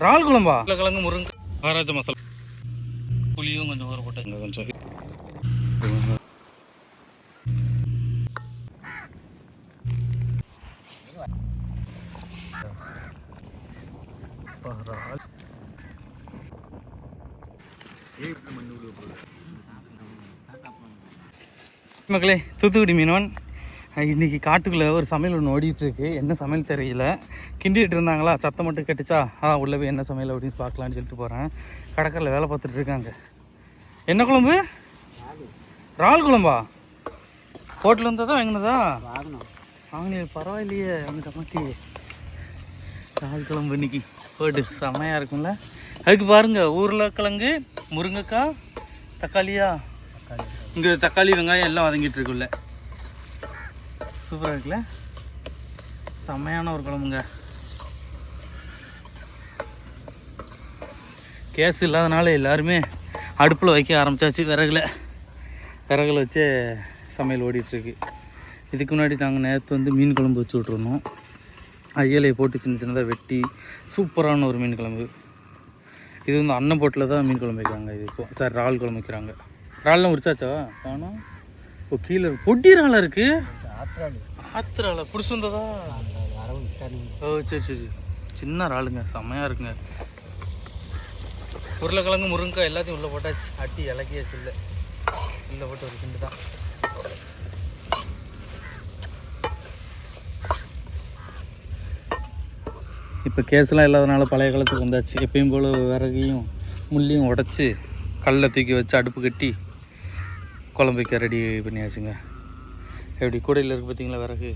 இறால் குழம்பா? கிழங்கு முருங்கை மகாராஜா மசாலா புளியும் கொஞ்சம் ஊற போட்டுங்க கொஞ்சம். மக்களே, தூத்துக்குடி மீனவன். இன்றைக்கி காட்டுக்குள்ளே ஒரு சமையல் ஒன்று ஓடிட்டுருக்கு. என்ன சமையல் தெரியல. கிண்டிகிட்டு இருந்தாங்களா, சத்தம் மட்டும் கட்டுச்சா, உள்ளே போய் என்ன சமையல் அப்படின்னு பார்க்கலான்னு சொல்லிட்டு போகிறேன். கடற்கரையில் வேலை பார்த்துட்டு இருக்காங்க. என்ன குழம்பு? இறால் குழம்பா? ஹோட்டல் இருந்தால் தான் வாங்கினதா? வாங்கினது பரவாயில்லையே. அவங்க சமாட்டி இறால் குழம்பு இன்னைக்கு போட்டு செம்மையாக இருக்கும்ல. அதுக்கு பாருங்கள், உருளைக்கிழங்கு, முருங்கைக்காய், தக்காளியா, இங்கே தக்காளி வெங்காயம் எல்லாம் வதங்கிட்டு இருக்குல்ல. சூப்பராக இருக்குல்ல, செம்மையான ஒரு குழம்புங்க. கேஸ் இல்லாதனால எல்லாருமே அடுப்பில் வைக்க ஆரம்பித்தாச்சு. விறகுல வச்சே சமையல் ஓடிட்டுருக்கு. இதுக்கு முன்னாடி நாங்கள் நேற்று மீன் குழம்பு வச்சு விட்ருந்தோம். இலையை போட்டு சின்ன சின்னதாக வெட்டி சூப்பரான ஒரு மீன் குழம்பு. இது அன்னம் போட்டில் தான் மீன் குழம்பு வைக்கிறாங்க. இது இப்போ சார் இறால் குழம்பு வைக்கிறாங்க. இறால்லாம் உரிச்சாச்சா? காணும். ஓ, கீழே பொட்டி இறாலாக இருக்குது. ஆத்திரால பிடிச்சி வந்ததா? ஓ சரி. சின்ன இறாலுங்க, செம்மையாக இருக்குங்க. உருளைக்கிழங்கு, முருங்கைக்காய் எல்லாத்தையும் உள்ளே போட்டாச்சு. அட்டி இலக்கியாச்சு. உள்ளே போட்டு ஒரு கிண்டு தான். இப்போ கேஸ்லாம் இல்லாதனால பழைய காலத்துக்கு வந்தாச்சு. எப்பயும் போல் விறகையும் முள்ளையும் உடச்சி கல்லை தூக்கி வச்சு அடுப்பு கட்டி குழம்பு வைக்க ரெடி பண்ணியாச்சுங்க. எப்படி கூடையில் இருக்குது பார்த்தீங்களா விறகு.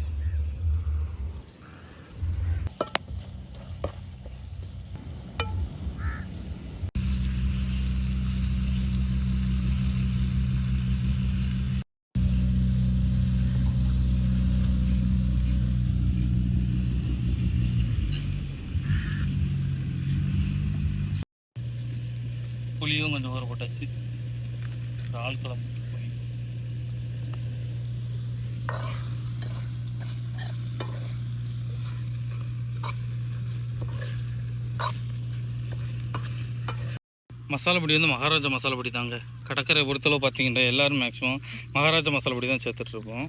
புளியும் கொஞ்சம் ஊற போட்டாச்சு. இறால் குழம்பு புளி. மசாலா பொடி மகாராஜா மசாலா பொடி தாங்க. கடற்கரை பொறுத்தளவு பார்த்தீங்கன்னா எல்லோரும் மேக்ஸிமம் மகாராஜா மசாலா பொடி தான் சேர்த்துட்ருப்போம்.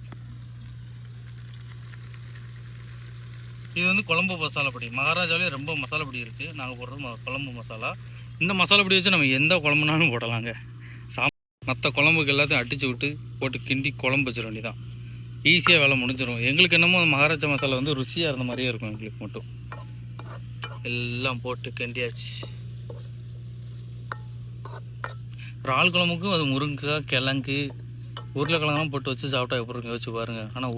இது குழம்பு மசாலா பொடி. மகாராஜாவிலே ரொம்ப மசாலா பொடி இருக்குது. நாங்கள் போடுறது குழம்பு மசாலா. இந்த மசாலா பொடி வச்சு நம்ம எந்த குழம்புனாலும் போடலாங்க. மற்ற குழம்புக்கு எல்லாத்தையும் அடித்து விட்டு போட்டு கிண்டி குழம்பு வச்சிட வேண்டியதான். ஈஸியாக வேலை முடிஞ்சிடும். எங்களுக்கு என்னமோ மகாராஜா மசாலா ருசியாக இருந்த மாதிரியே இருக்கும். எங்களுக்கு மட்டும் எல்லாம் போட்டு கிண்டியாச்சு. இறால் குழம்புக்கும் அது முருங்கைக்காய், கிழங்கு, உருளைக்கிழங்கெல்லாம் போட்டு வச்சு சாப்பிட்டா எப்படி இருக்கும் வச்சு பாருங்கள். ஆனால்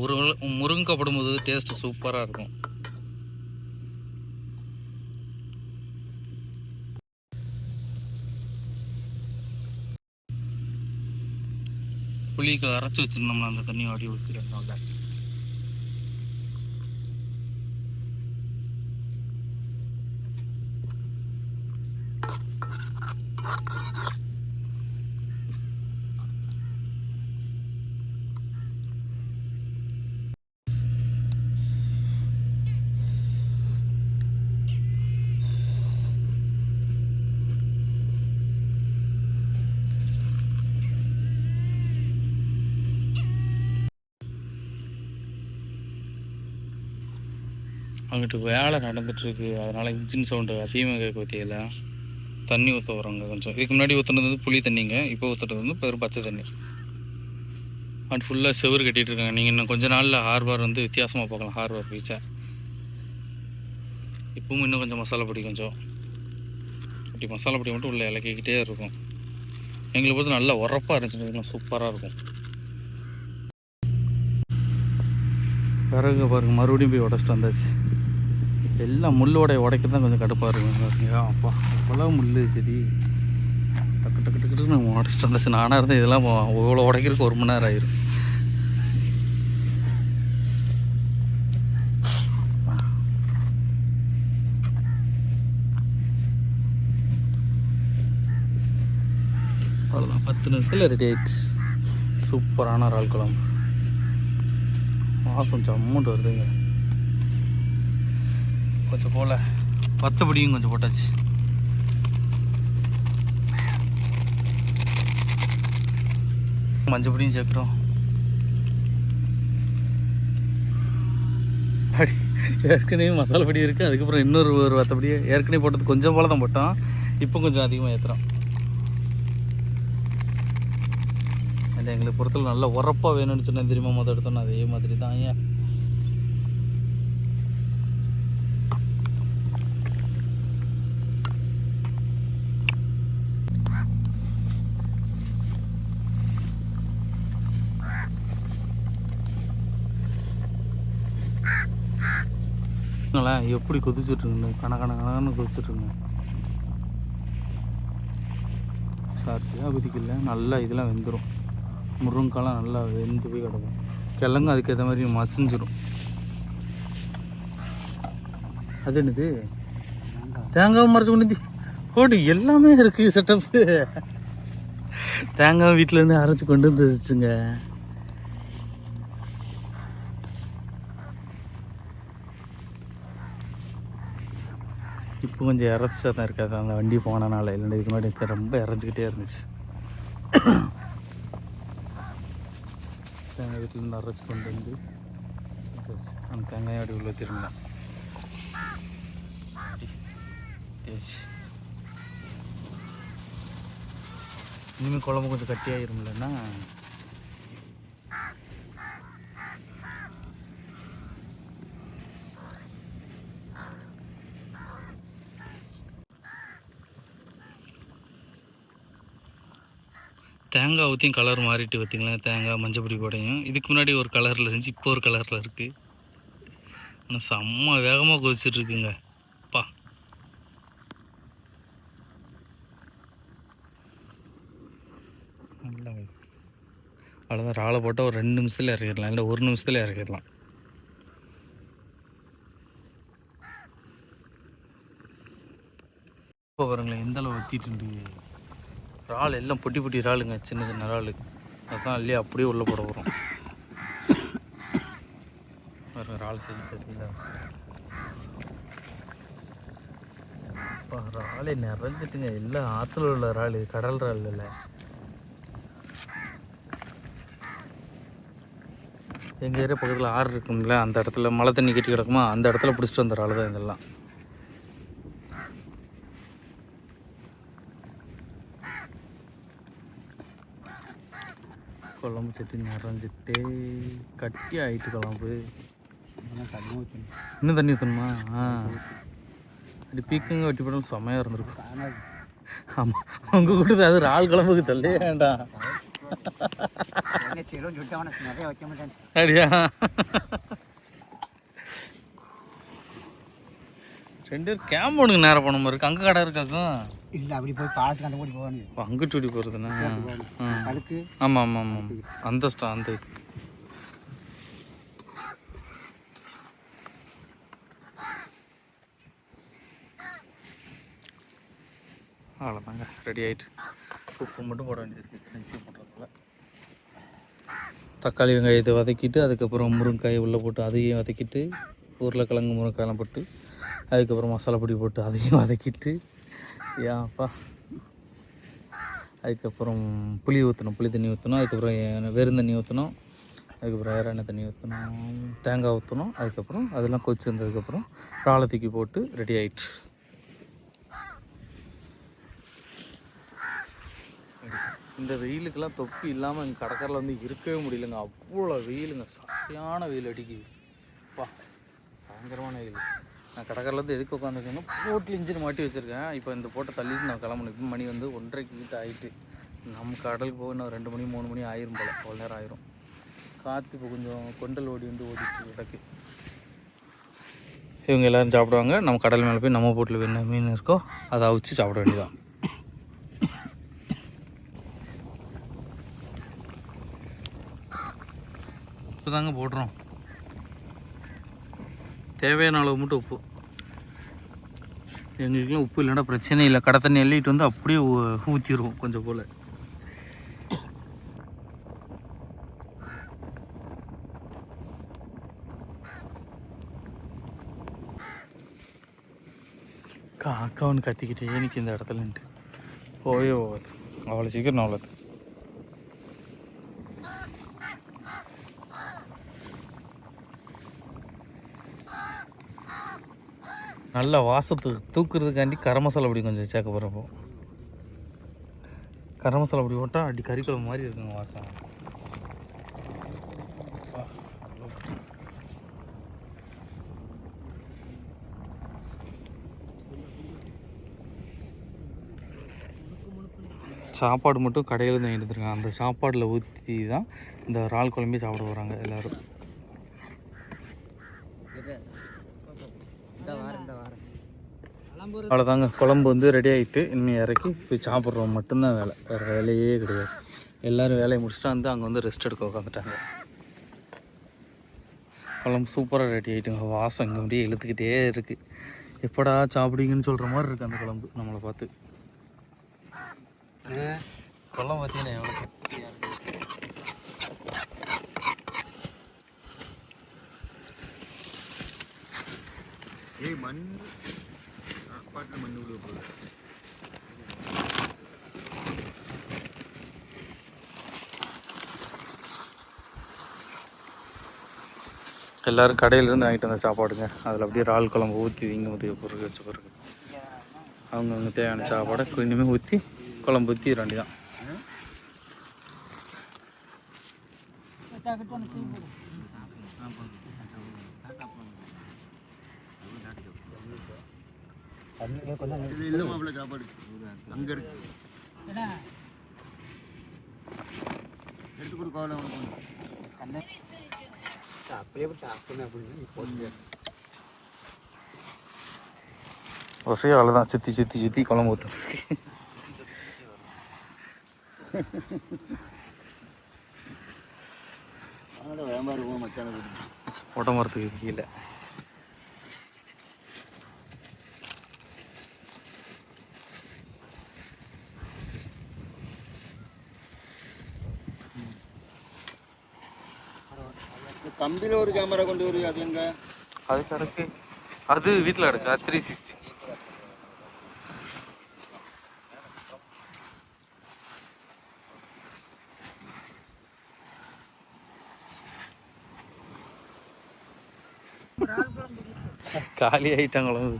முருங்கைக்காய் போடும்போது டேஸ்ட்டு சூப்பராக இருக்கும். புளிக்கு அரைச்சி வச்சுருந்தோம்னா அந்த தண்ணி வாடி ஊற்றிடுறோம்ல. அங்கிட்டு வேலை நடந்துகிட்ருக்கு. அதனால் இன்ஜின் சவுண்டு அதிகமாக கேட்க பற்றியில தண்ணி ஊற்ற வரோங்க கொஞ்சம். இதுக்கு முன்னாடி ஊற்றுனது புளி தண்ணிங்க. இப்போ ஊற்றுறது பெரும் பச்சை தண்ணி. அது ஃபுல்லாக செவரு கட்டிகிட்டு இருக்காங்க. நீங்கள் இன்னும் கொஞ்சம் நாளில் ஹார்பர் வித்தியாசமாக பார்க்கலாம். ஹார்பர் பீச்சை இப்பவும் இன்னும் கொஞ்சம் மசாலா பொடி கொஞ்சம் அப்படி மசாலா பொடி மட்டும் உள்ளே இலக்கிக்கிட்டே இருக்கும். எங்களை பொறுத்து நல்லா உரப்பாக இருந்துச்சுன்னா சூப்பராக இருக்கும். பிறகு பாருங்க, மறுபடியும் போய் உடச்சிட்டு வந்தாச்சு. எல்லாம் முள்ளோடைய உடைக்க தான் கொஞ்சம் கடுப்பாக இருக்கும். அப்பா அவ்வளோ முள் சரி டக்கு டக்கு டக்கு நம்ம உடச்சிட்டு வந்தாச்சு. நானாக இருந்தேன் இதெல்லாம் இவ்வளோ உடைக்கிறதுக்கு 1 மணி நேரம் ஆயிரும். அவ்வளோதான், 10 நிமிஷத்தில் ரெடி ஆயிடுச்சு. சூப்பரான இறால் குழம்பு. வாசம் அமௌண்ட் வருதுங்க. கொஞ்சம் போல் வத்தப்பொடியும் கொஞ்சம் போட்டாச்சு. மஞ்சள் பொடியும் சேர்க்குறோம். அப்படி ஏற்கனவே மசாலா பொடி இருக்குது, அதுக்கப்புறம் இன்னொரு வத்தப்படி ஏற்கனவே போட்டது கொஞ்சம் போல தான் போட்டோம், இப்போ கொஞ்சம் அதிகமாக ஏற்றுறோம். இல்லை எங்களுக்கு பொறுத்தவரை நல்லா உரப்பாக வேணும்னு சொன்னால் தெரியுமா, மொதல் எடுத்தோன்னா அதே மாதிரி தான். ஏன் எப்படி கொதிச்சுட்ருங்க, கணக்கணக்கான கொதிச்சுட்ருங்க. சாத்தியாக கொதிக்கல, நல்லா இதெல்லாம் வெந்துடும். முருங்கைக்காலாம் நல்லா வெந்து போய் கிடக்கும். கிழங்கு அதுக்கேற்ற மாதிரி மசிஞ்சிடும். அது என்னது, தேங்காய் மறைச்சு கொண்டு போட்டு எல்லாமே இருக்குது செட்டப்பு. தேங்காய் வீட்டிலேருந்து அரைச்சி கொண்டு வந்துச்சுங்க. இப்போ கொஞ்சம் இறச்சா தான் இருக்காது, அந்த வண்டி போனனால. இல்லைன்னா இதுக்கு முன்னாடி ரொம்ப இறஞ்சிக்கிட்டே இருந்துச்சு. தேங்காய் வீட்டிலேருந்து அரைச்சி கொண்டு வந்து அந்த தேங்காயை அப்படி உள்ள திரும்பினேன். இனிமேல் குழம்பு கொஞ்சம் கட்டியாயிரும்லன்னா தேங்காய் ஊற்றியும் கலர் மாறிட்டு பார்த்திங்களா. தேங்காய் மஞ்சள் பொடி போடையும் இதுக்கு முன்னாடி ஒரு கலரில் இருந்துச்சு, இப்போ ஒரு கலரில் இருக்குது. ஆனால் செம்ம வேகமாக கொதிச்சிட்ருக்குங்க. பா நல்லா அவ்வளோதான். இறாலை போட்டால் ஒரு 2 நிமிஷத்தில் இறக்கிடலாம், இல்லை 1 நிமிஷத்தில் இறக்கிடலாம். இப்போ பாருங்களேன் எந்த அளவு வத்திட்டு. இறால் எல்லாம் பொட்டி பொட்டி இறாலுங்க, சின்ன சின்ன இறால். அதுதான் இல்லையா அப்படியே உள்ளே போட வரும். பாருங்க இறால் சரியில்லை. இப்போ இறாலே நிறைஞ்சிட்டுங்க. எல்லாம் ஆற்றுல உள்ள இறால், கடல் இறால் இல்லை. எங்கள் ஏரியா பக்கத்தில் ஆறு இருக்குங்கள, அந்த இடத்துல மழை தண்ணி கட்டி கிடக்குமா, அந்த இடத்துல பிடிச்சிட்டு வந்த இறால் தான் இதெல்லாம். குழம்பு சட்டி நிறைஞ்சிட்டு கட்டி ஆகிட்டு குழம்பு. இன்னும் தண்ணி ஊற்றணுமா? அப்படி பீக்கங்க வெட்டி போட்டாலும் செம்மையாக இருந்திருக்கும். ஆமாம், அவங்க கூட்டது அது இறால் குழம்புக்கு சொல்லவே வேண்டாம். அப்படியா? 2 பேர் கேம்ப் ஒன்று நேரம் போன மாதிரி இருக்கு. அங்கே கடை இருக்காக்கும். இல்லை, அப்படி போய் பாலத்துக்கு அந்த ஓடி போகணும். அங்கிட்டு ஓடி போகிறதுண்ணா. ஆமாம் ஆமாம் ஆமாம், அந்த அந்த இது. அவ்வளோதாங்க, ரெடி ஆகிட்டு. உப்பு மட்டும் போட வேண்டியது பண்ணுறதுல. தக்காளி வெங்காயத்தை வதக்கிட்டு, அதுக்கப்புறம் முருங்கைக்காயை உள்ளே போட்டு அதையும் வதக்கிட்டு, உருளைக்கிழங்கு முருங்கைக்காயெல்லாம் போட்டு, அதுக்கப்புறம் மசாலா பொடி போட்டு அதையும் வதக்கிட்டு, ஏன்ப்பா அதுக்கப்புறம் புளி ஊற்றணும், புளி தண்ணி ஊற்றணும், அதுக்கப்புறம் வெறும் தண்ணி ஊற்றணும், அதுக்கப்புறம் வேறு எண்ணெய் தண்ணி ஊற்றணும், தேங்காய் ஊற்றணும். அதுக்கப்புறம் அதெல்லாம் கொதிச்சிருந்ததுக்கப்புறம் இறாலை தூக்கி போட்டு ரெடி ஆகிட்டு. இந்த வெயிலுக்கெல்லாம் தொப்பி இல்லாமல் எங்கள் கடற்கரையில் வந்து இருக்கவே முடியலங்க. அவ்வளோ வெயிலுங்க, சரியான வெயில் அடிக்குது. பா பயங்கரமான வெயில். நான் கடற்கரையிலேருந்து எதுக்கு உட்காந்துருக்கேன்னா, போட்டில் இன்ஜின் மாட்டி வச்சுருக்கேன். இப்போ இந்த போட்டை தள்ளிட்டு நான் கிளம்பணும். இப்போ மணி வந்து 1:30 ஆகிட்டு. நம்ம கடலுக்கு போய் இன்னும் 2 மணி 3 மணி ஆயிரும் போல், அவ்வளோ நேரம் ஆயிரும். காற்று இப்போ கொஞ்சம் கொண்டல் ஓடிட்டு கிடக்கு. இவங்க எல்லோரும் சாப்பிடுவாங்க. நம்ம கடல் மேலே போய் நம்ம போட்டில் என்ன மீன் இருக்கோ அதை அவிச்சு சாப்பிட வேண்டியதான். உப்பு தாங்க போடுறோம், தேவையான அளவு மட்டும் உப்பு. எங்களுக்கெல்லாம் உப்பு இல்லைன்னா பிரச்சனை இல்லை. கடை தண்ணி எல்லிட்டு வந்து அப்படியே ஊற்றிடுவோம் கொஞ்சம் போல். காக்காவன்னு கத்திக்கிட்டே எனக்கு இந்த இடத்துலன்ட்டு போகவே போகாது, அவ்வளோ சீக்கிரம் அவ்வளோது. நல்ல வாசத்துக்கு தூக்குறதுக்காண்டி கரம் மசாலா அப்படி கொஞ்சம் சேர்க்க போகிறப்போ கரம் மசாலா அப்படி போட்டால் அப்படி கறிக்குழம்பு மாதிரி இருக்குங்க வாசம். சாப்பாடு மட்டும் கடையிலேருந்து வாங்கிட்டு வந்துருக்காங்க. அந்த சாப்பாடில் ஊற்றி தான் இந்த இறால் குழம்பே சாப்பிட போகிறாங்க எல்லோரும். அவ்வளோதாங்க, குழம்பு வந்து ரெடி ஆகிட்டு இனிமேல் இறக்கி போய் சாப்பிட்றோம் மட்டும்தான் வேலை, வேறு வேலையே கிடையாது. எல்லோரும் வேலையை முடிச்சுட்டு வந்து அங்கே வந்து ரெஸ்ட் எடுக்க உட்காந்துட்டாங்க. குழம்பு சூப்பராக ரெடி ஆகிட்டுங்க. வாசம் இங்கே அப்படியே இழுத்துக்கிட்டே இருக்குது. எப்படா சாப்பிடுங்கன்னு சொல்கிற மாதிரி இருக்குது அந்த குழம்பு நம்மளை பார்த்து. குழம்பு பார்த்தீங்கன்னா எவ்வளோ சக்தியாக இருக்குது. மண் சாப்பாட்டில் மண் உள்ள போகுது. எல்லோரும் கடையிலேருந்து வாங்கிட்டு வந்த சாப்பாடுங்க. அதில் அப்படியே இறால் குழம்பு ஊற்றி இங்கே ஊற்றி பொருள் வச்ச பிறகு அவங்கவுங்க தேவையான சாப்பாடை கொஞ்சமே ஊற்றி குழம்பு ஊற்றி ரெண்டு தான். சாப்பாடு அங்கே இருக்கு எடுத்து கொடுக்க அப்படியே சாப்பிடணும் அப்படின்னு ஒரே அவ்வளோதான், சுற்றி சுற்றி சுற்றி குழம்பு ஊற்றுறதுக்கு. உடம்புறதுக்கு கீழே கம்பியில் ஒரு கேமரா கொண்டு வரு. அது எங்க? அது கிடக்கு, அது வீட்டில் கிடக்கு. 360 காலி ஆகிட்டாங்களும்.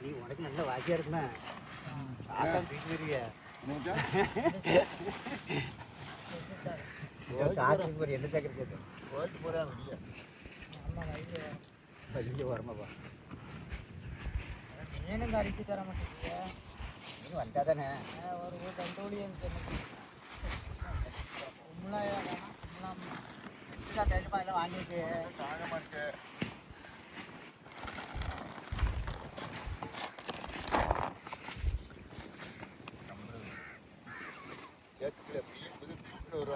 நீ உனக்கு நல்ல வாக்கியா இருக்குண்ணா. என்ன சேர்க்கறது வரமாப்பா. மீனுங்க அடிச்சு தர மாட்டேங்க. மீன் வந்தா தானே ஒரு 2 கோடி வாங்கிட்டு தாங்க மாட்டேன். சேர்த்துக்கல அப்படியே ஒரு